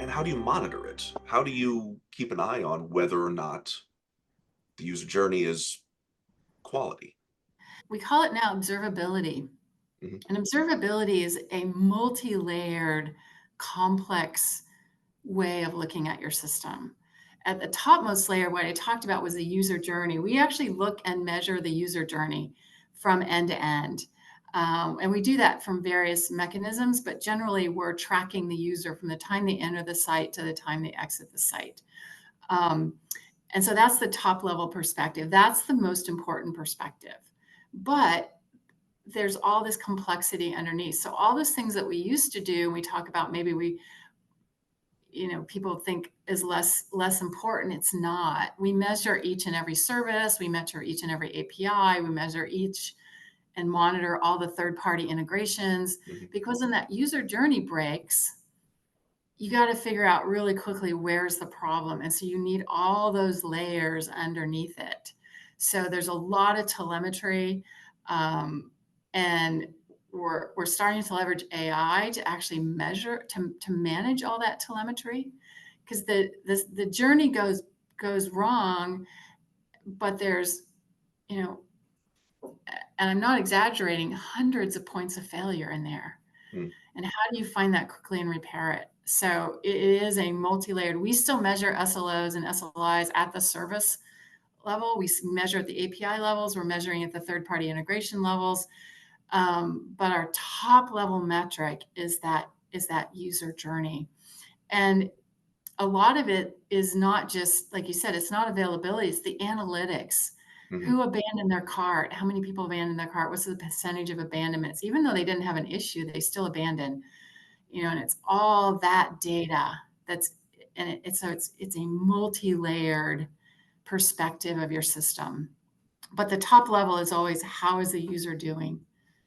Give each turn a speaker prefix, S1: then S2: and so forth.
S1: And how do you monitor it? How do you keep an eye on whether or not the user journey is quality?
S2: We call it now observability.
S1: Mhm.
S2: And observability is a multi-layered, complex way of looking at your system. At the topmost layer, what I talked about was the user journey. We actually look and measure the user journey from end to end. And we do that from various mechanisms, but generally we're tracking the user from the time they enter the site to the time they exit the site. Um, and so that's the top level perspective. That's the most important perspective. But there's all this complexity underneath. So all those things that we used to do, and we talk about maybe people think is less important. It's not. We measure each and every service, we measure each and every API, we measure each and monitor all the third-party integrations,
S1: Mhm.
S2: because when that user journey breaks, you got to figure out really quickly where's the problem. And so you need all those layers underneath it. So there's a lot of telemetry, and we're starting to leverage AI to actually measure to manage all that telemetry, because the journey goes wrong, but there's, you know, and I'm not exaggerating, hundreds of points of failure in there.
S1: Mm.
S2: And how do you find that quickly and repair it? So it is a multi-layered. We still measure SLOs and SLIs at the service level. We measure at the API levels. We're measuring at the third-party integration levels. But our top level metric is that user journey. And a lot of it is not just, like you said, it's not availability, it's the analytics.
S1: Mhm.
S2: Who abandoned their cart? How many people abandoned their cart? What's the percentage of abandonments? Even though they didn't have an issue, they still abandoned. And it's all that data that's, and it's a multi-layered perspective of your system. But the top level is always, how is the user doing?